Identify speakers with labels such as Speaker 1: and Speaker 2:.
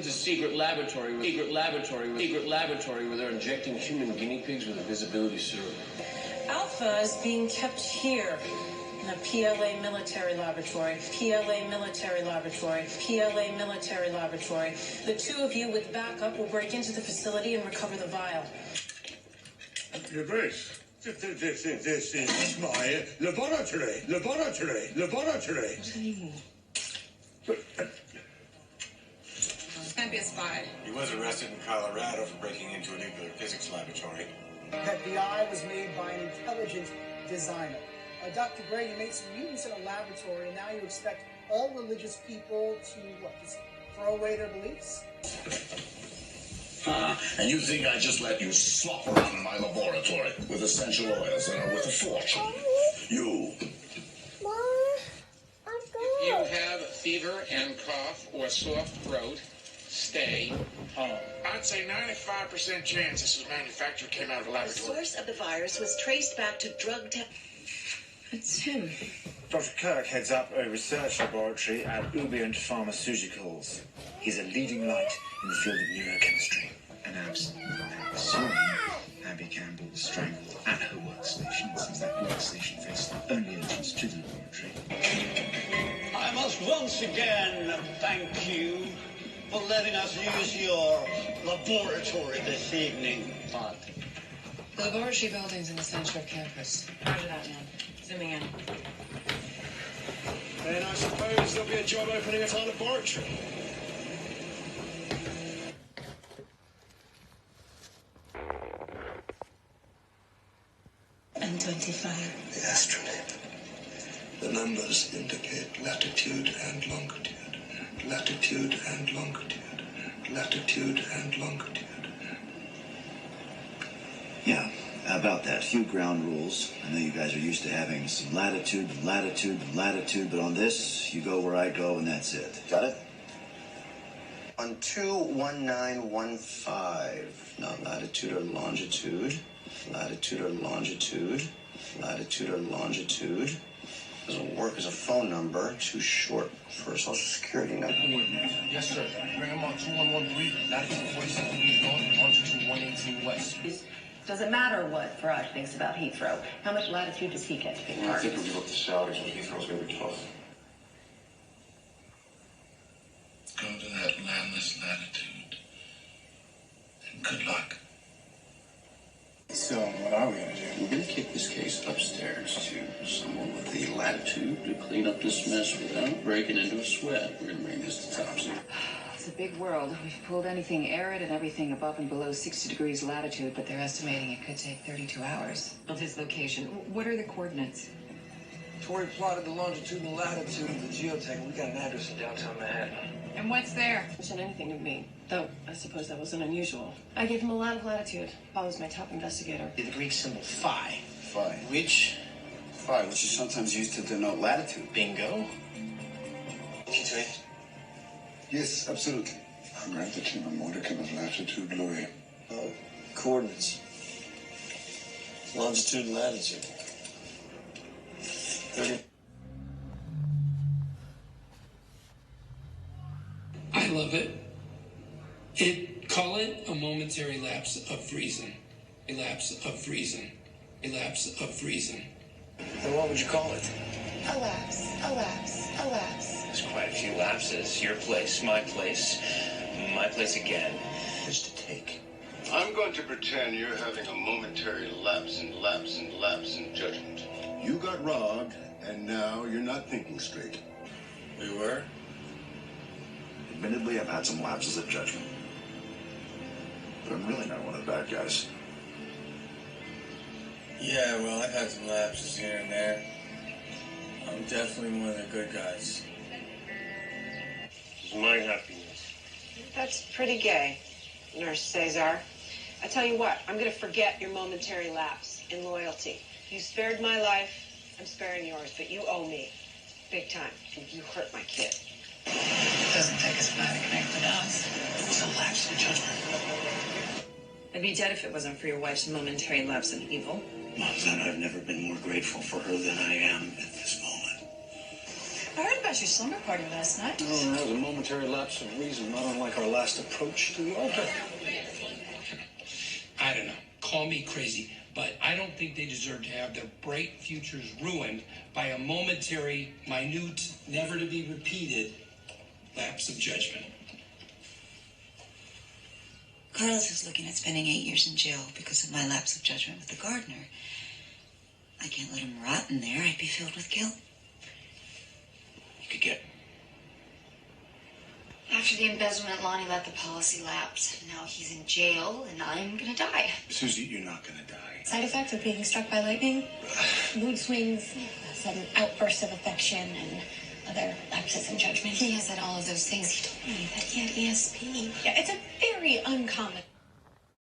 Speaker 1: into secret laboratory where they're injecting human guinea pigs with a visibility serum.
Speaker 2: Alpha is being kept here in the PLA military laboratory. PLA military laboratory. PLA military laboratory. The two of you with backup will break into the facility and recover the vial.
Speaker 3: Your Grace, this is my laboratory. Laboratory. Laboratory.
Speaker 2: What do you mean?
Speaker 4: Can't be a spy.
Speaker 5: He was arrested in Colorado for breaking into a nuclear physics laboratory.
Speaker 6: That the eye was made by an intelligent designer. Dr. Gray, you made some mutants in a laboratory, and now you expect all religious people to, what, just throw away their beliefs?
Speaker 7: And you think I just let you slop around in my laboratory with essential oils that are worth a fortune? You.
Speaker 8: If you have fever and cough or soft throat, stay home.
Speaker 5: I'd say 95% chance this was manufactured, came out of a
Speaker 9: The
Speaker 5: laboratory.
Speaker 9: source of the virus was traced back to drug test.
Speaker 2: It's him.
Speaker 10: Dr. Kirk heads up a research laboratory at Ubient Pharmaceuticals. He's a leading light in the field of neurochemistry. And soon, Abby Campbell was strangled at her workstation, since that workstation faced the only entrance to the laboratory.
Speaker 11: I must once again thank you for letting us use your laboratory this evening.
Speaker 4: The laboratory building's in the center of campus. Roger that, man. Zooming in.
Speaker 5: And I suppose there'll be a job opening at our laboratory.
Speaker 2: N25.
Speaker 3: The astronaut. The numbers indicate latitude and longitude. Latitude and longitude. Latitude and longitude.
Speaker 10: Yeah, how about that? A few ground rules. I know you guys are used to having some latitude, but on this, you go where I go, and that's it. Got it? On 21915, not latitude or longitude. Latitude or longitude. Latitude or longitude. Doesn't work as a phone number. Too short for a social security number.
Speaker 1: Yes, sir. Bring him on 2113, latitude 47 degrees north, longitude 118 west.
Speaker 4: Doesn't matter what Farage thinks about Heathrow. How much latitude does he get to pick
Speaker 5: I think we'll give up the Saudis and Heathrow's going to be tough.
Speaker 7: Go to that landless latitude. And good luck.
Speaker 5: So, what are we going to do?
Speaker 1: We're going to kick this case upstairs to someone with the latitude to clean up this mess without breaking into a sweat. We're going to bring this to Thompson.
Speaker 4: It's a big world. We've pulled anything arid and everything above and below 60 degrees latitude, but they're estimating it could take 32 hours. Of his location. What are the coordinates?
Speaker 1: Tori plotted the longitude and latitude of the geotech. We got an address in downtown Manhattan.
Speaker 4: And what's there? It wasn't anything to me, though I suppose that wasn't unusual. I gave him a lot of latitude. Paul was my top investigator.
Speaker 1: The Greek symbol phi.
Speaker 7: Phi.
Speaker 1: Which?
Speaker 7: Phi, which is sometimes used to denote latitude.
Speaker 1: Bingo. P2A.
Speaker 7: Yes, absolutely. I'm right that you know modicum of latitude, Louis.
Speaker 1: Oh, coordinates. Longitude and latitude. 30.
Speaker 12: I love it. Call it a momentary lapse of reason. A lapse of reason. A lapse of reason.
Speaker 1: Then what would you call it?
Speaker 4: A lapse, a lapse, a lapse.
Speaker 1: There's quite a few lapses. Your place, my place again. Is to take.
Speaker 3: I'm going to pretend you're having a momentary lapse in judgment. You got robbed, and now you're not thinking straight.
Speaker 5: We were?
Speaker 10: Admittedly, I've had some lapses of judgment. But I'm really not one of the bad guys.
Speaker 5: Yeah, well, I've had some lapses here and there. I'm definitely one of the good guys.
Speaker 1: It's my happiness.
Speaker 9: That's pretty gay, Nurse Cesar. I tell you what, I'm going to forget your momentary lapse in loyalty. You spared my life, I'm sparing yours, but you owe me. Big time. You hurt my kid.
Speaker 4: It doesn't take a spy to connect the dots.
Speaker 1: It was a lapse in judgment.
Speaker 4: I'd be dead if it wasn't for your wife's momentary lapse in evil.
Speaker 7: Mom, son, I've never been more grateful for her than I am at this moment.
Speaker 13: I heard about your slumber party last night.
Speaker 11: Oh, that was a momentary lapse of reason, not unlike our last approach to the altar.
Speaker 12: I don't know. Call me crazy, but I don't think they deserve to have their bright futures ruined by a momentary, minute, never-to-be-repeated lapse of judgment.
Speaker 14: Carlos is looking at spending 8 years in jail because of my lapse of judgment with the gardener. I can't let him rot in there. I'd be filled with guilt.
Speaker 12: You could get...
Speaker 15: After the embezzlement, Lonnie let the policy lapse. Now he's in jail, and I'm gonna die.
Speaker 10: Susie, you're not gonna die.
Speaker 13: Side effects of being struck by lightning, mood swings, sudden outbursts of affection, and other lapses in judgment.
Speaker 15: He has had all of those things. He told me that he had ESP.
Speaker 13: Yeah, it's a very uncommon